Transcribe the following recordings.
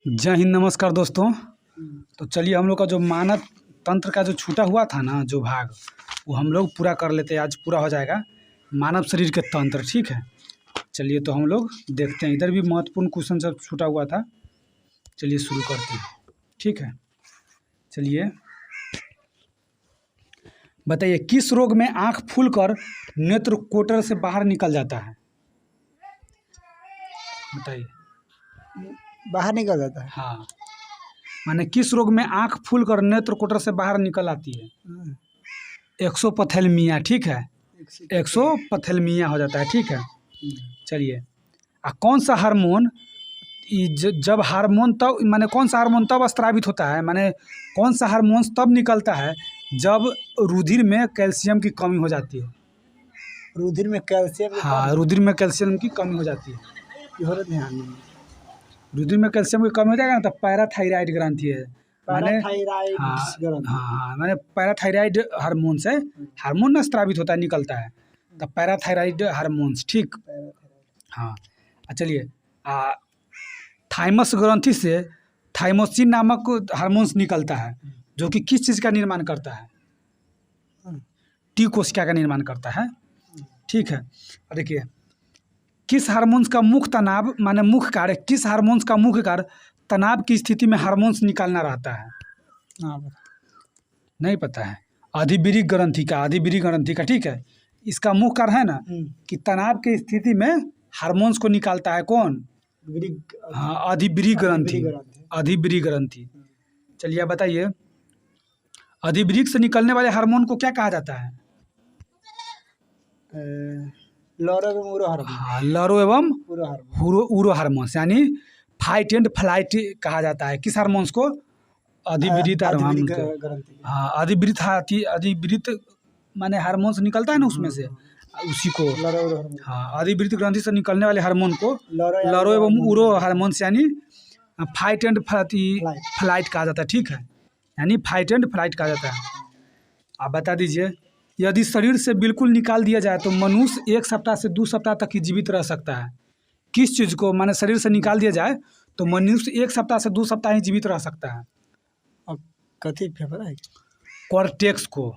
जय हिंद, नमस्कार दोस्तों। तो चलिए हम लोग का जो मानव तंत्र का जो छूटा हुआ था ना जो भाग, वो हम लोग पूरा कर लेते हैं। आज पूरा हो जाएगा मानव शरीर के तंत्र। ठीक है, चलिए तो हम लोग देखते हैं। इधर भी महत्वपूर्ण क्वेश्चन सब छूटा हुआ था। चलिए शुरू करते हैं। ठीक है, चलिए बताइए, किस रोग में आँख फूलकर नेत्र कोटर से बाहर निकल जाता है? बताइए। बाहर निकल जाता है। हाँ, माने किस रोग में आँख फूलकर नेत्र कोटर से बाहर निकल आती है? एक्सोपथेलमिया। ठीक है, एक्सोपथेलमिया हो जाता है। ठीक है, चलिए। कौन सा हार्मोन जब हार्मोन तब माने कौन सा हार्मोन तब स्रावित होता है, माने कौन सा हार्मोन तब निकलता है जब रुधिर में कैल्शियम की कमी हो जाती है? रुधिर में कैल्शियम। हाँ, रुधिर में कैल्शियम की कमी हो जाती है। ध्यान नहीं। रुधिर में कैल्शियम की कमी हो जाएगा ना, तो पैराथायराइड ग्रंथि है। माने हाँ, माने पैराथायराइड हार्मोन से हार्मोन ना स्रावित होता है, निकलता है, तो पैराथायराइड हार्मोन्स। ठीक, हाँ। चलिए, थाइमस ग्रंथि से थाइमोसिन नामक हार्मोन्स निकलता है, जो कि किस चीज़ का निर्माण करता है? टी कोशिका का निर्माण करता है। ठीक है, देखिए, किस हार्मोन्स का मुख्य तनाव माने मुख्य कार्य, किस हार्मोन्स का मुख्य कार्य तनाव की स्थिति में हार्मोन्स निकालना रहता है? नहीं पता है। अधिविरिक ग्रंथि का, अधिविरिक ग्रंथि का। ठीक है, इसका मुख्य कार्य है ना कि तनाव की स्थिति में हार्मोन्स को निकालता है। कौन? हाँ, अधिविरिक ग्रंथि, अधिविरिक ग्रंथि। चलिए बताइए, अधिविरिक से निकलने वाले हार्मोन को क्या कहा जाता है? लरो एवं उरो हार्मोन। हाँ, लरो एवं उरो हार्मोन्स, यानी फाइट एंड फ्लाइट कहा जाता है। किस हार्मोन्स को? अधिविरित हार्मोन को। हाँ, अधिविरित माने हार्मोन्स निकलता है ना उसमें से, उसी को। हाँ, अधिविरित ग्रंथि से निकलने वाले हार्मोन को लरो एवं उरो हार्मोन्स यानी फाइट एंड फ्लाइट कहा जाता है। ठीक है, यानी फाइट एंड फ्लाइट कहा जाता है। आप बता दीजिए, यदि शरीर से बिल्कुल निकाल दिया जाए तो मनुष्य 1 सप्ताह से 2 सप्ताह तक ही जीवित रह सकता है। किस चीज़ को माने शरीर से निकाल दिया जाए तो मनुष्य 1 सप्ताह से 2 सप्ताह ही जीवित रह सकता है? कथी फेफड़ा है? कॉर्टेक्स को।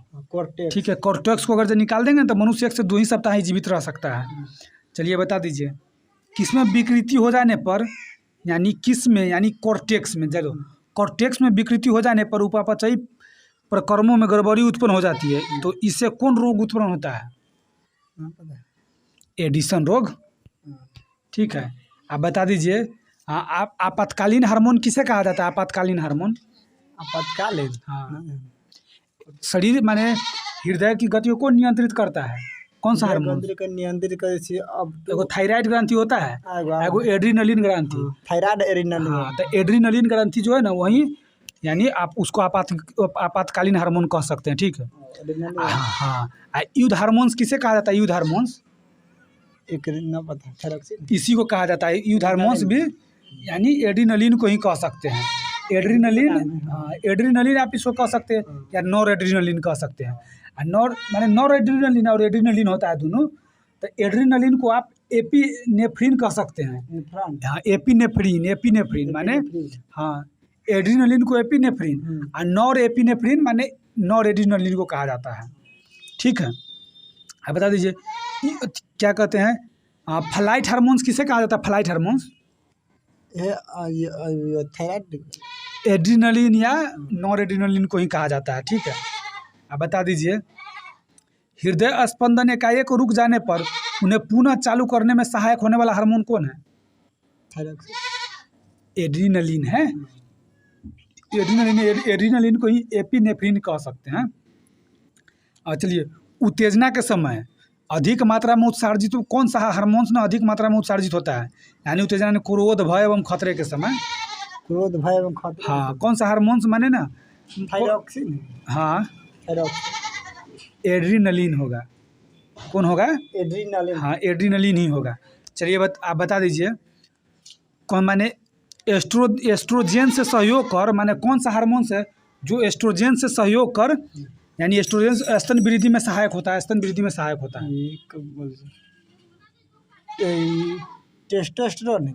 ठीक है, कॉर्टेक्स को अगर जो निकाल देंगे तो मनुष्य 1 से 2 ही सप्ताह ही जीवित रह सकता है। चलिए बता दीजिए, किसमें विकृति हो जाने पर, यानी किस में, यानी कॉर्टेक्स में, जरूर कॉर्टेक्स में विकृति हो जाने पर उपापचयी प्रक्रमों में गड़बड़ी उत्पन्न हो जाती है, तो इससे कौन रोग उत्पन्न होता है? एडिशन रोग। ठीक है, आप बता दीजिए, आपातकालीन हार्मोन किसे कहा जाता है? आपातकालीन हार्मोन। आपातकालीन, हाँ, शरीर माने हृदय की गतियों को नियंत्रित करता है। कौन सा हार्मोन? नियंत्रित करे। अब एगो थायराइड ग्रंथि होता है, एगो एड्रीनलिन ग्रंथि। Thyroid adrenaline. हाँ, तो एड्रीनलिन ग्रंथि जो है ना, वही यानी आप उसको आपातकालीन हार्मोन कह सकते हैं। ठीक है, हाँ। युद्ध हार्मोन्स किसे कहा जाता है? युद्ध हार्मोन्स न पता, इसी को कहा जाता है। युद्ध हार्मोन्स भी यानी एड्रीनलिन को ही कह सकते हैं। एड्रीनलिन, हाँ, एड्रीनलिन आप इसको कह सकते हैं, या नॉर एड्रीनलिन कह सकते हैं। नॉर माने नॉर एड्रीनलिन और एड्रीनलिन होता है दोनों, तो एड्रीनलिन को आप एपिनेफ्रिन कह सकते हैं। हाँ, एपिनेफ्रिन माने, हाँ, एड्रीनलिन को एपिनेफ्रिन और नॉर एपिनेफ्रिन माने नॉर एड्रीनलिन को कहा जाता है। ठीक है, आप बता दीजिए, क्या कहते हैं, फ्लाइट हार्मोन्स किसे कहा जाता है? फ्लाइट हार्मोन्स थायराइड, एड्रीनलिन या नॉर एड्रीनलिन को ही कहा जाता है। ठीक है, आप बता दीजिए, हृदय स्पंदन एकाएक रुक जाने पर उन्हें पुनः चालू करने में सहायक होने वाला हार्मोन कौन है? एड्रीनलिन है। एड्रीनलिन को ही एपिनेफ्रिन कह सकते हैं। और चलिए, उत्तेजना के समय अधिक मात्रा में उत्सर्जित कौन सा हार्मोन्स ना अधिक मात्रा में उत्सर्जित होता है? यानी उत्तेजना, क्रोध, भय एवं खतरे के समय। क्रोध, भय एवं खतरे। हाँ, कौन सा हार्मोन्स माने ना? थायरॉक्सिन। हाँ, एड्रीनलिन होगा। कौन होगा? एड्रीनलिन। हाँ, एड्रीनलिन ही होगा। चलिए आप बता दीजिए, कौन माने एस्ट्रोजन से सहयोग कर, माने कौन सा हार्मोन्स है जो एस्ट्रोजन से सहयोग कर, यानी एस्ट्रोजन स्तन वृद्धि में सहायक होता है, स्तन वृद्धि में सहायक होता है? टेस्टोस्टेरोन।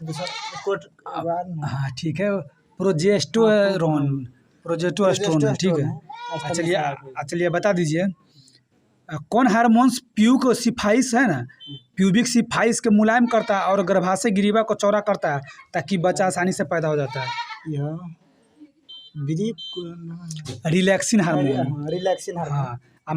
दूसरा कोट हाँ ठीक है, प्रोजेस्टेरोन, प्रोजेस्टेरोन ठीक है। चलिए बता दीजिए कौन हार्मोन्स प्यूक सिफाइस है ना, प्यूबिक सिफाइस के मुलायम करता है और गर्भाशय ग्रीवा को चौड़ा करता है ताकि बच्चा आसानी से पैदा हो जाता है। यह रिलैक्सिन हार्मोन, रिलैक्सिन हार्मोन। हाँ। अब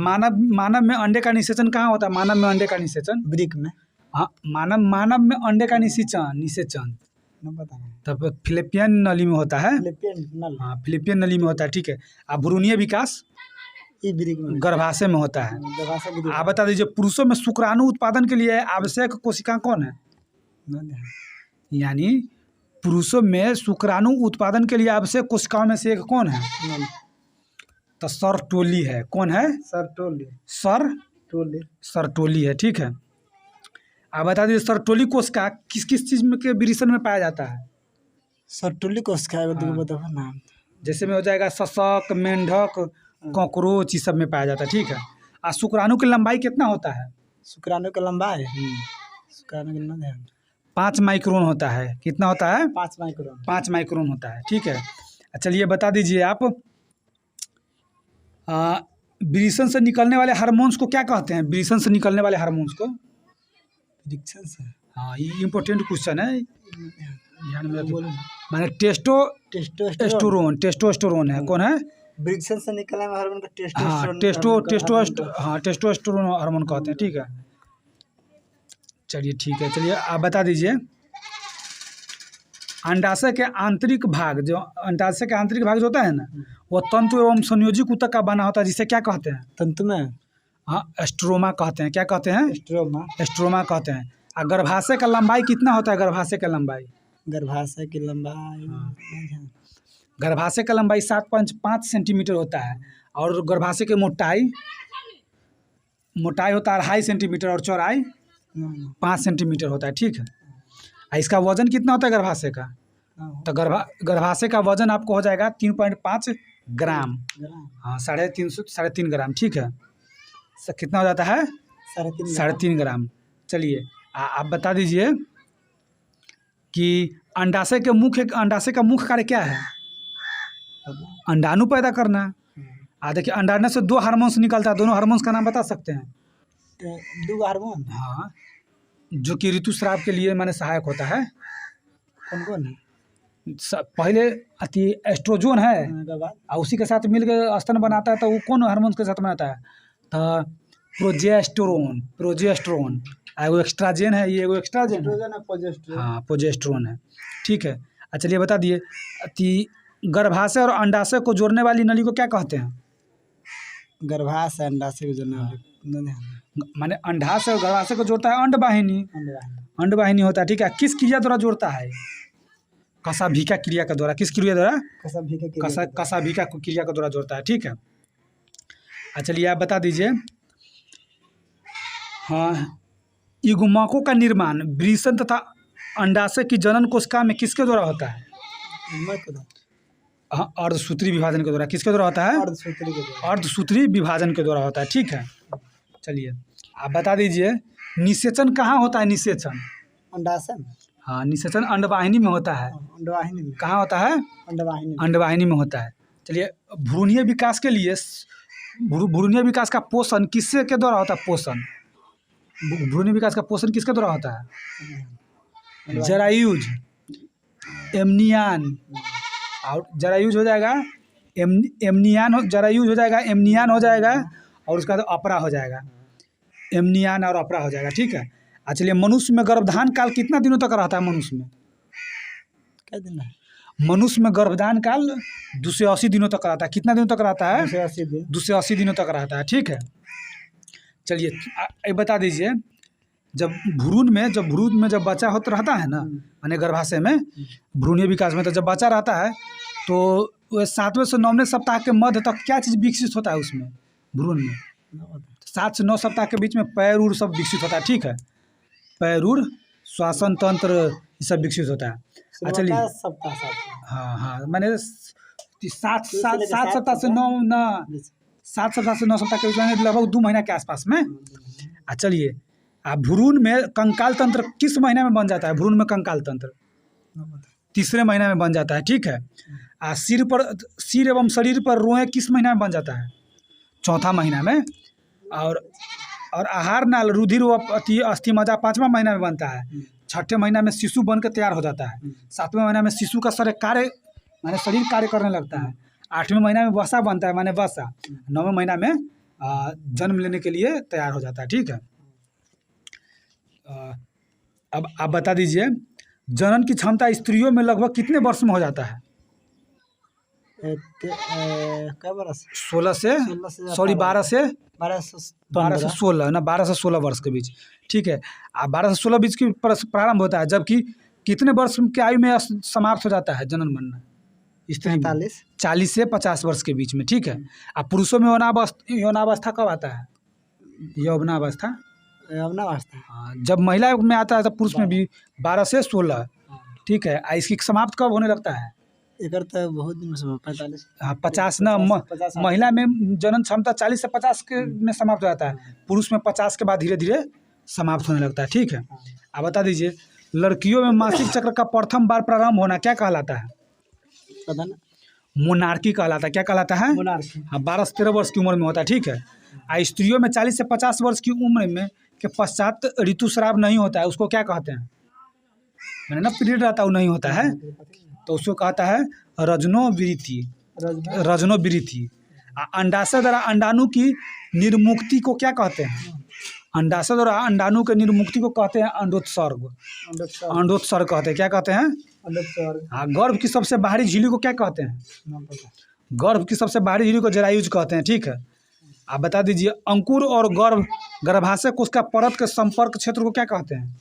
मानव में अंडे का निषेचन कहाँ होता है? मानव में अंडे का निषेचन ब्रिक में। हाँ, मानव में अंडे का निषेचन न पता है। तब फिलिपियन नली में होता है। फिलिपियन नल। हाँ, फिलिपियन नली में होता है ठीक है। अब भ्रूणीय विकास ई ब्रिक में, गर्भाशय में होता है। गर्भाशय ग्रीवा। आप बता दीजिए पुरुषों में शुक्राणु उत्पादन के लिए आवश्यक कोशिका कौन है? यानी पुरुषों में शुक्राणु उत्पादन के लिए आवश्यक कोशिकाओं में से एक कौन है? तो सर्टोली है। कौन है? सर्टोली। सर्टोली है ठीक है। आप बता दीजिए सर्टोली कोशिका किस किस चीज में के विरिसन में पाया जाता है? सर्टोली कोशिका है, बताओ नाम। जैसे में हो जाएगा सशक, मेंढक, कॉकरोच, ये सब में पाया जाता है ठीक है। और शुक्राणु की लंबाई कितना होता है? शुक्राणु की लंबाई शुक्राणु की लंबाई 5 माइक्रोन होता है। कितना होता है? 5 माइक्रोन। 5 माइक्रोन होता है ठीक है। चलिए बता दीजिए आप विरिसन से निकलने वाले हार्मोन्स को क्या कहते हैं? विरिसन से निकलने वाले हार्मोन्स को विरिसन से, हाँ ये इम्पोर्टेंट क्वेश्चन है, ध्यान में रखिए। माने टेस्टोस्टेरोन है। कौन है? विरिसन से निकलने वाले हार्मोन को हाँ टेस्टोस्टेरोन हार्मोन कहते हैं ठीक है। चलिए ठीक है। चलिए आप बता दीजिए अंडाशय के आंतरिक भाग जो होता है ना, वो तंतु एवं संयोजिक ऊतक का बना होता है, जिसे क्या कहते हैं? तंतु में हाँ स्ट्रोमा कहते हैं। क्या कहते हैं? स्ट्रोमा कहते हैं। और गर्भाशय का लंबाई कितना होता है? गर्भाशय की लंबाई गर्भाशय का लंबाई 7.5 सेंटीमीटर होता है और गर्भाशय की मोटाई होता है 2.5 सेंटीमीटर और चौड़ाई 5 सेंटीमीटर होता है ठीक है। इसका वजन कितना होता है गर्भाशय का? तो गर्भाशय का वजन आपको हो जाएगा 3.5 ग्राम। हाँ 3.5 ग्राम ठीक है। कितना हो जाता है? 3.5 ग्राम। चलिए आप बता दीजिए कि अंडाशय का मुख्य कार्य क्या है? अंडाणु पैदा करना। देखिए अंडाणु से 2 हार्मोन्स निकलता है। दोनों हार्मोन्स का नाम बता सकते हैं? 2 हार्मोन, हाँ, जो कि ऋतुस्राव के लिए माने सहायक होता है। कौन है? पहले एस्ट्रोजन है और उसी के साथ मिलकर स्तन बनाता है, तो वो कौन हार्मोन्स के साथ बनाता है? तो प्रोजेस्टेरोन। एगो एक्स्ट्राजेन है, ये एगो एक्स्ट्राजेन है। हाँ प्रोजेस्टेरोन है ठीक है। चलिए बता दिए गर्भाशय और अंडाशय को जोड़ने वाली नली को क्या कहते हैं? गर्भाशय अंडाशय को जोड़ने वाली माने अंडाशय और गर्भाशय को जोड़ता है अंडवाहिनी होता है ठीक है। किस क्रिया द्वारा जोड़ता है? कशाभिका क्रिया के द्वारा। किस क्रिया द्वारा? कशाभिका क्रिया के द्वारा जोड़ता है ठीक है। चलिए आप बता दीजिए हाँ युग्मकों का निर्माण वृषण तथा अंडाशय की जनन कोशिका में किसके द्वारा होता है? हाँ अर्धसूत्री विभाजन के द्वारा। किसके द्वारा होता है? अर्धसूत्री विभाजन के द्वारा होता है ठीक है। चलिए आप बता दीजिए निषेचन कहाँ होता है? निषेचन अंडाशय में। हाँ निषेचन अंडवाहिनी में होता है। अंडवाहिनी में कहाँ होता है? अंडवाहिनी में होता है। चलिए भ्रूणीय विकास के लिए भ्रूणीय विकास का पोषण किसके के द्वारा होता है? पोषण भ्रूणीय विकास का पोषण किसके द्वारा होता है? जरायुज, एमनियान। और जरायुज हो जाएगा जरायुज हो जाएगा, एमनियान हो जाएगा और उसका अपरा हो जाएगा। एमनियान और अपरा हो जाएगा ठीक है। चलिए मनुष्य में गर्भधान काल कितना दिनों तक रहता है? मनुष्य में क्या दिन है? मनुष्य में गर्भधान काल 280 दिनों तक रहता है। कितना दिनों तक रहता है? 280 दिनों तक रहता है ठीक है। चलिए ये बता दीजिए जब भ्रूण में जब बच्चा होता रहता है ना, माने गर्भाशय में भ्रूणीय विकास में, तो जब बच्चा रहता है तो वह 7वें से 9वें सप्ताह के मध्य तक क्या चीज़ विकसित होता है उसमें? भ्रूण में 7 से 9 सप्ताह के बीच में पैर उड़ सब विकसित होता है ठीक है। पैर उड़, श्वसन तंत्र ये सब विकसित होता है। चलिए हाँ मैंने 7 सप्ताह से 9 सप्ताह के बीच में लगभग 2 महीना के आसपास में। चलिए भ्रूण में कंकाल तंत्र किस महीने में बन जाता है? भ्रूण में कंकाल तंत्र तीसरे महीने में बन जाता है, ठीक है। सिर एवं शरीर पर रोएं किस महीना में बन जाता है? चौथा महीना में। और आहार नाल रुधिर व अस्थि मज्जा 5वां महीना में बनता है। छठे महीना में शिशु बन के तैयार हो जाता है। 7वें महीना में शिशु का शरीर कार्य करने लगता है। 8वें महीना में वसा बनता है, माने वसा। 9वें महीना में जन्म लेने के लिए तैयार हो जाता है, ठीक है। अब आप बता दीजिए, जनन की क्षमता स्त्रियों में लगभग कितने वर्ष में हो जाता है? क्या बरस? 12 से 16 ना, 12 से 16 वर्ष के बीच, ठीक है। 12 से 16 बीच की प्रारंभ होता है, जबकि कितने वर्ष की आयु में समाप्त हो जाता है जनन बनना? स्त्री 40 से 50 वर्ष के बीच में, ठीक है। अब पुरुषों में यौनावस्था कब आता है? यौवनावस्था हाँ, जब महिला में आता है तब पुरुष में भी 12 से 16, ठीक है। इसकी समाप्त कब होने लगता है? बहुत दिन में 45 हाँ 50 ना, महिला में जनन क्षमता 40 से 50 के में समाप्त हो जाता है। पुरुष में 50 के बाद धीरे धीरे समाप्त होने लगता है, ठीक है। आप बता दीजिए, लड़कियों में मासिक चक्र का प्रथम बार प्रारंभ होना क्या कहलाता है? पता ना, मोनार्की कहलाता है। क्या कहलाता है? मोनार्की। हाँ, 12 से 13 वर्ष की उम्र में होता है, ठीक है। स्त्रियों में 40 से 50 वर्ष की उम्र में के पश्चात ऋतुस्राव नहीं होता है, उसको क्या कहते हैं? मैंने ना पीरियड रहता है वो नहीं होता है, तो उसको कहता है रजनोविरिथि। अंडाशय द्वारा अंडाणु की निर्मुक्ति को क्या कहते हैं? अंडाशय द्वारा अंडाणु के निर्मुक्ति को कहते हैं अंडोत्सर्ग कहते हैं। क्या कहते हैं? हाँ। गर्भ की सबसे बाहरी झिल्ली को क्या कहते हैं? गर्भ की सबसे बाहरी झिल्ली को जरायुज कहते हैं, ठीक है। आप बता दीजिए, अंकुर और गर्भाशय कोश का परत के संपर्क क्षेत्र को क्या कहते हैं?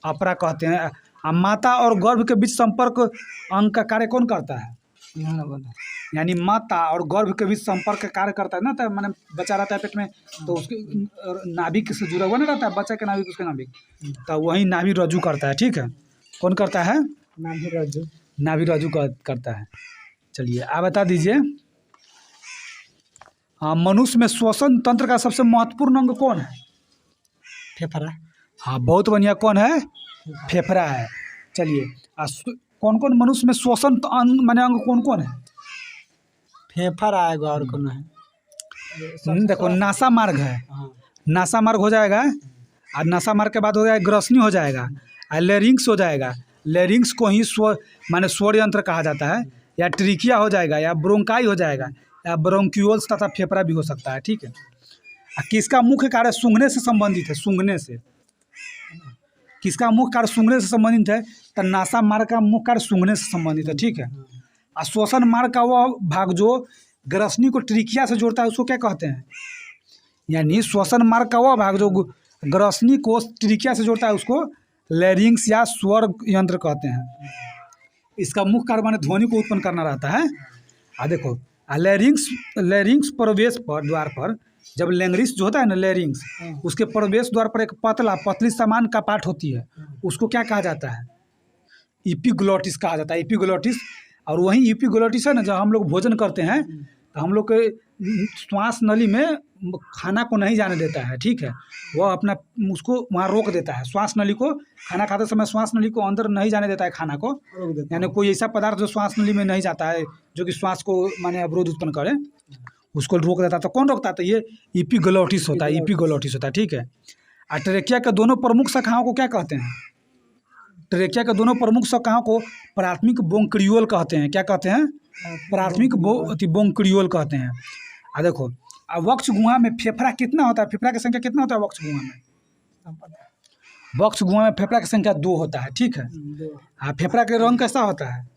अपरा कहते हैं। माता और गर्भ के बीच संपर्क अंग का कार्य कौन करता है? यानी माता और गर्भ के बीच संपर्क का कार्य करता है ना, तो मैंने बच्चा रहता है पेट में, तो उसके नाभिक से जुड़ा हुआ नहीं रहता है, बच्चा के नाभिक उसके नाभिक, तो वही नाभि रज्जु करता है, ठीक है। कौन करता है? नाभि रज्जु करता है। चलिए आप बता दीजिए, हाँ, मनुष्य में श्वसन तंत्र का सबसे महत्वपूर्ण अंग कौन है? फेफड़ा। हाँ, बहुत बढ़िया। कौन है? फेफड़ा है। चलिए, कौन कौन मनुष्य में श्वसन अंग माने अंग कौन कौन है? फेफड़ा आएगा और कौन है? देखो, नासा मार्ग है, नासा मार्ग हो जाएगा, और नासा मार्ग के बाद हो जाएगा ग्रसनी हो जाएगा, और लेरिंग्स हो जाएगा। लेरिंग्स को ही स्वर यंत्र कहा जाता है, या ट्रिकिया हो जाएगा, या ब्रोंकाई हो जाएगा, या ब्रोंक्यूल्स तथा फेफड़ा भी हो सकता है, ठीक है। किसका मुख्य कार्य सूंघने से संबंधित है? सूंघने से किसका मुख्य कार्य सूंघने से संबंधित है? तो नासा मार्ग का मुख्य कार्य सूंघने से संबंधित है, ठीक है। और श्वसन मार्ग का वह भाग जो ग्रसनी को ट्रिकिया से जोड़ता है उसको क्या कहते हैं? यानी श्वसन मार्ग का वह भाग जो ग्रसनी को ट्रिकिया से जोड़ता है उसको लेरिंग्स या स्वर यंत्र कहते हैं। इसका मुख्य कार्य माने ध्वनि को उत्पन्न करना रहता है। देखो, लेरिंग्स प्रवेश पर द्वार पर, जब लेंग्रिस जो होता है ना, लेरिंग्स, उसके प्रवेश द्वार पर एक पतली सामान का पार्ट होती है, उसको क्या कहा जाता है? इपिग्लोटिस कहा जाता है, इपिग्लोटिस। और वही इपिग्लोटिस है ना, जब हम लोग भोजन करते हैं तो हम लोग के श्वास नली में खाना को नहीं जाने देता है, ठीक है। वह अपना उसको वहाँ रोक देता है, श्वास नली को, खाना खाते समय श्वास नली को अंदर नहीं जाने देता है, खाना को, यानी कोई ऐसा पदार्थ जो श्वास नली में नहीं जाता है, जो कि श्वास को माने अवरोध उत्पन्न करे, उसको रोक देता है। तो कौन रोकता है? तो ये इपिग्लोटिस होता है, इपिग्लोटिस होता है, ठीक है। और ट्रेकिया के दोनों प्रमुख शाखाओं को क्या कहते हैं? ट्रेकिया के दोनों प्रमुख शाखाओं को प्राथमिक बोंक्रियोल कहते हैं। क्या कहते हैं? प्राथमिक बोंक्रियोल कहते हैं। देखो, वक्ष गुहा में फेफड़ा कितना होता है? फेफड़ा की संख्या कितना होता है वक्ष गुहा में? वक्ष गुहा में फेफड़ा की संख्या 2 होता है, ठीक है। फेफड़ा के रंग कैसा होता है?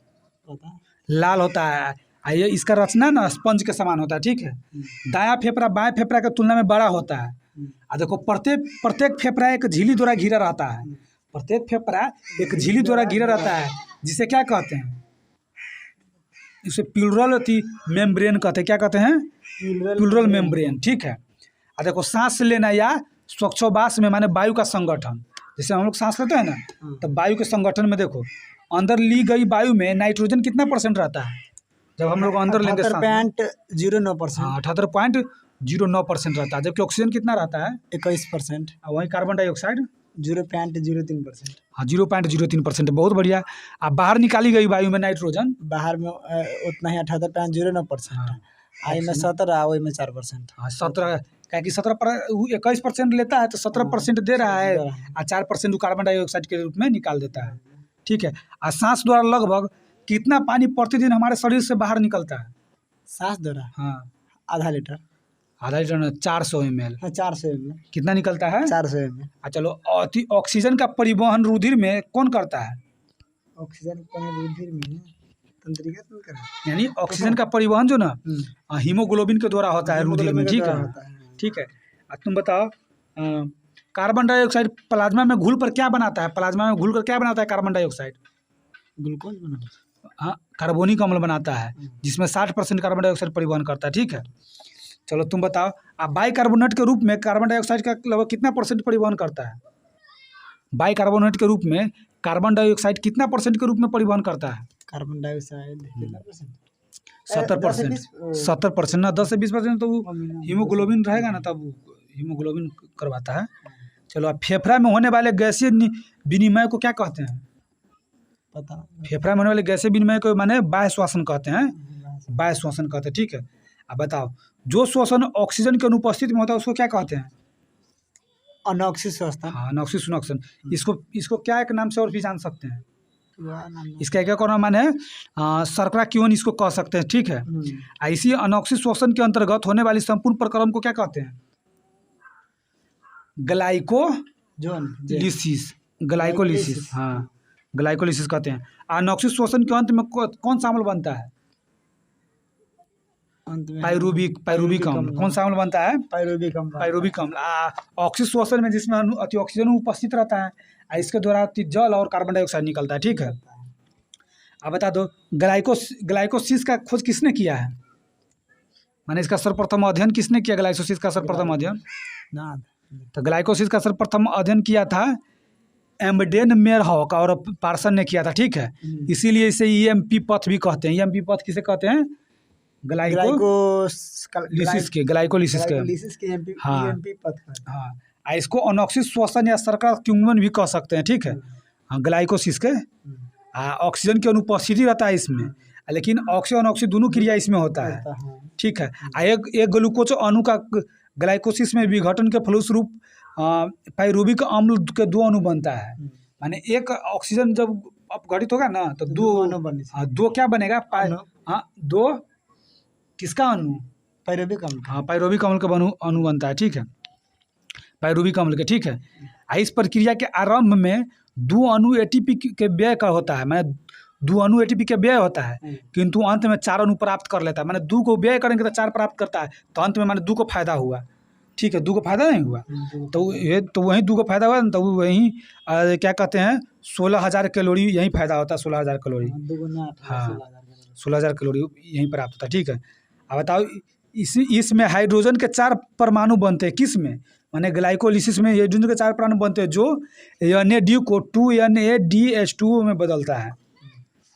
लाल होता है। ये इसका रचना ना स्पंज के समान होता है, ठीक है। दायां फेफड़ा बाएं फेफड़ा के तुलना में बड़ा होता है। देखो, प्रत्येक फेफड़ा एक झिल्ली द्वारा घिरा रहता है, प्रत्येक फेफड़ा एक झिल्ली द्वारा घिरा रहता है, जिसे क्या कहते हैं? इसे प्लूरल मेम्ब्रेन कहते हैं। क्या कहते हैं? प्लूरल मेम्ब्रेन, ठीक है। देखो, सांस लेना या श्वासोच्छ्वास में माने वायु का संगठन, जैसे हम लोग सांस लेते हैं ना, तो वायु के संगठन में देखो, अंदर ली गई वायु में नाइट्रोजन कितना % रहता है? जब हम लोग अंदर लेंगे 78.09%। 78.09% रहता है, जबकि ऑक्सीजन कितना रहता है? 21%। वहीं कार्बन डाइऑक्साइड 0.03%। हाँ 0.03%, बहुत बढ़िया। अब बाहर निकाली गई वायु में नाइट्रोजन बाहर में उतना ही 78.09%। हाँ, आई में 17 वही में 4%। हाँ 17, क्या कि 21% लेता है तो 17% दे रहा है और 4% कार्बन डाइऑक्साइड के रूप में निकाल देता है। ठीक है। और सांस द्वारा लगभग कितना पानी प्रतिदिन हमारे शरीर से बाहर निकलता है? सांस द्वारा हाँ आधा लीटर। आधा लीटर 400 ml। हाँ 400 ml। कितना निकलता है? 400 ml। चलो, ऑक्सीजन का परिवहन रुधिर में कौन करता है? ऑक्सीजन रुधिर में तंत्रिका तंत्र, यानी ऑक्सीजन का परिवहन जो ना हीमोग्लोबिन के द्वारा होता है रुधिर में। ठीक है, ठीक है। तुम बताओ, कार्बन डाइऑक्साइड प्लाज्मा में घुल पर क्या बनाता है? प्लाज्मा में घुल कर क्या बनाता है कार्बन डाइऑक्साइड? ग्लूकोज बनाता है। हाँ, कार्बोनिक अम्ल बनाता है, जिसमें 60% कार्बन डाइऑक्साइड परिवहन करता है। ठीक है। चलो तुम बताओ, बाइकार्बोनेट के रूप में कार्बन डाइऑक्साइड का लगभग कितना % परिवहन करता है? बाइकार्बोनेट के रूप में कार्बन डाइऑक्साइड कितना % के रूप में परिवहन करता है? Carbon dioxide 70%। 70% ना, 10 से 20% तो वो हीमोग्लोबिन रहेगा ना, तब हीमोग्लोबिन करवाता है। चलो, अब फेफड़ा में होने वाले गैसीय विनिमय को क्या कहते हैं? पता। फेफड़ा में होने वाले गैसीय विनिमय को माने बाह्य श्वसन कहते हैं, बाह्य श्वसन कहते हैं। ठीक है। अब बताओ, जो श्वसन ऑक्सीजन के अनुपस्थिति में होता है उसको क्या कहते हैं? अनॉक्सिस श्वसन। हाँ, अनॉक्सिस श्वसन। इसको क्या एक नाम से और भी जान सकते हैं? इसका क्या करना मान है, शर्करा क्योन इसको कह सकते हैं। ठीक है। ऐसी अनॉक्सिस श्वसन के अंतर्गत होने वाली संपूर्ण प्रक्रम को क्या कहते हैं? ग्लाइकोलिसिस। ग्लाइकोलिसिस, हाँ ग्लाइकोलिसिस कहते हैं। अनॉक्सिस श्वसन के अंत में कौन सा अम्ल बनता है? पाइरूबिक अम्ल। कौन सा अम्ल बनता है? पाइरूबिक अम्ल। ऑक्सीजन श्वसन में जिसमें अति ऑक्सीजन उपस्थित रहता है, इसके द्वारा जल और कार्बन डाइऑक्साइड निकलता है। ठीक है। अब बता दो, ग्लाइकोसिस का खोज किसने किया है? माने इसका सर्वप्रथम अध्ययन किसने किया? ग्लाइकोसिस का सर्वप्रथम अध्ययन तो ग्लाइकोसिस का सर्वप्रथम अध्ययन किया था एम्डेन मेयरहॉक और पार्सन ने किया था। ठीक है। इसीलिए इसे ईएमपी पथ भी कहते हैं। ईएमपी पथ किसे कहते हैं? ग्लाइकोलिसिस के। हाँ हाँ, इसको अनॉक्सिस श्वसन या शर्करा क्यूंगन भी कह सकते हैं। ठीक है। हाँ, ग्लाइकोसिस के ऑक्सीजन की अनुपस्थिति रहता है इसमें, लेकिन ऑक्सीजन अनॉक्सिस दोनों क्रिया इसमें होता है। ठीक है। एक ग्लूकोज अणु का ग्लाइकोसिस में विघटन के फलस्वरूप पाइरूबिक अम्ल के 2 अणु बनता है। माने एक ऑक्सीजन जब अपघटित होगा ना तो 2 अणु बनेगा। 2 क्या बनेगा? हाँ, 2 किसका अणु? पाइरूबिक अम्ल। हाँ, पाइरूबिक अम्ल का अणु बनता है। ठीक है, पाइरूबिक अम्ल के। ठीक है। इस प्रक्रिया के आरंभ में 2 अणु एटीपी के व्यय का होता है, माने 2 अणु एटीपी के व्यय होता है, किंतु अंत में 4 अणु प्राप्त कर लेता है। माने 2 को व्यय करेंगे तो 4 प्राप्त करता है, तो अंत में माने 2 को फायदा हुआ। ठीक है, 2 को फायदा नहीं हुआ तो वहीं 2 को फायदा हुआ तो वहीं क्या कहते हैं 16,000 कैलोरी यहीं फायदा होता है। 16,000 कैलोरी। हाँ, 16,000 कैलोरी यहीं प्राप्त होता है। ठीक है। अब बताओ, इसमें हाइड्रोजन के 4 परमाणु बनते हैं। किस में? माने ग्लाइकोलिसिस में हाइड्रोजन के 4 परमाणु बनते हैं, जो NAD को 2NADH2 में बदलता है।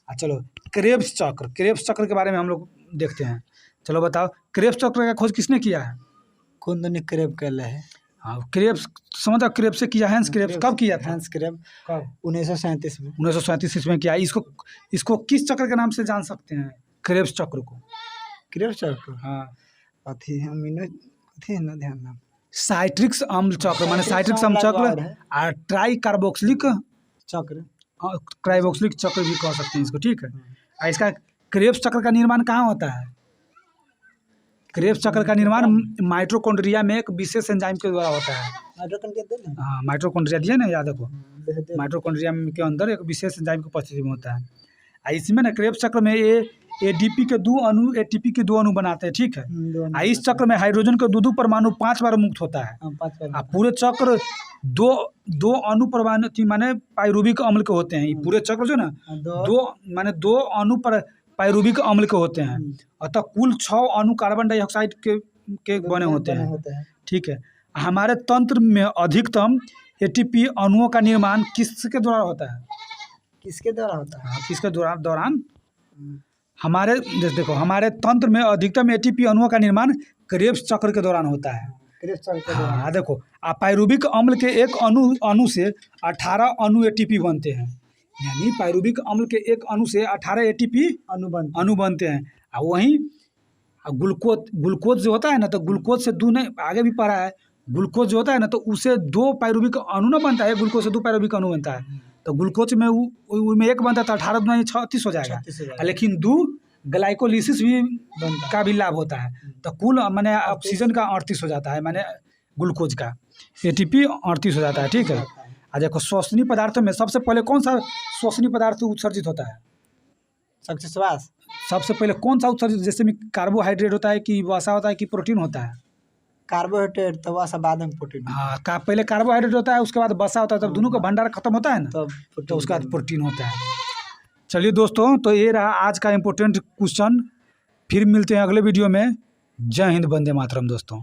चलो, क्रेब्स चक्र के बारे में हम लोग देखते हैं। चलो बताओ, क्रेब्स चक्र का खोज किसने किया है? कौन दोनों क्रेब कहला है? हाँ, क्रेब्स समझो, क्रेब्स से किया। हैंस क्रेब्स कब किया था? हैंस क्रेब कब? 1937 में। 1937 में किया। इसको किस चक्र के नाम से जान सकते हैं? क्रेब्स चक्र को। क्रेब्स चक्र? हाँ, अथी अमीनो अथी ना ध्यान ना। साइट्रिक्स अम्ल चक्र, माने साइट्रिक्स अम्ल चक्र और ट्राई कार्बोक्सिलिक चक्र, कार्बोक्सिलिक चक्र भी कह सकते हैं इसको। ठीक है। इसका क्रेब्स चक्र का निर्माण कहाँ होता है? क्रेब्स चक्र का निर्माण माइटोकॉन्ड्रिया में एक विशेष एंजाइम के द्वारा होता है। हाँ, माइटोकॉन्ड्रिया दिया ना, याद रखो। माइटोकॉन्ड्रिया के अंदर एक विशेष एंजाइम की उपस्थिति में होता है। इसमें ना क्रेब्स चक्र में एडीपी के 2 अणु एटीपी के 2 अणु बनाते हैं। ठीक है। इस चक्र में हाइड्रोजन के 2 परमाणु 5 बार मुक्त होता है। पूरे चक्र 2 अणु परमाणु माने पाइरूबिक अम्ल के होते हैं। पूरे चक्र जो ना 2 अणु पर पाइरूबिक अम्ल के होते हैं। अतः कुल 6 अणु कार्बन डाइऑक्साइड के बने होते हैं। ठीक है। हमारे तंत्र में अधिकतम एटीपी अणुओं का निर्माण किसके द्वारा होता है? किसके द्वारा होता है? किसके दौरान? हमारे देखो, हमारे तंत्र में अधिकतम एटीपी अणुओं का निर्माण क्रेब्स चक्र के दौरान होता है। हाँ देखो, पायरुविक अम्ल के एक अणु से 18 अणु एटीपी बनते हैं। यानी पायरुविक अम्ल के एक अणु से 18 एटीपी अणु बनते हैं। और वहीं ग्लूकोज जो होता है ना, तो ग्लूकोज से दूने आगे भी पढ़ा है, ग्लूकोज जो होता है ना, तो उसे 2 पायरुविक अणु ना बनता है, ग्लूकोज से 2 पायरुविक अणु बनता है। तो ग्लूकोज में में एक बनता है तो 18 दूना 36 हो जाएगा। लेकिन 2 ग्लाइकोलिसिस भी का भी लाभ होता है। तो कुल माने ऑक्सीजन का 38 हो जाता है, माने ग्लूकोज का एटीपी 38 हो जाता है। ठीक है। देखो, श्वसनीय पदार्थों में सबसे पहले कौन सा श्वसनीय पदार्थ उत्सर्जित होता है? श्वास। सबसे पहले कौन सा उत्सर्जित, जैसे में कार्बोहाइड्रेट होता है कि वसा होता है कि प्रोटीन होता है? कार्बोहाइड्रेट तो वसा बाद में प्रोटीन। हाँ, पहले कार्बोहाइड्रेट होता है, उसके बाद वसा होता है, तब दोनों का भंडार खत्म होता है ना, तो उसके बाद प्रोटीन होता है। चलिए दोस्तों, तो ये रहा आज का इम्पोर्टेंट क्वेश्चन। फिर मिलते हैं अगले वीडियो में। जय हिंद, वंदे मातरम दोस्तों।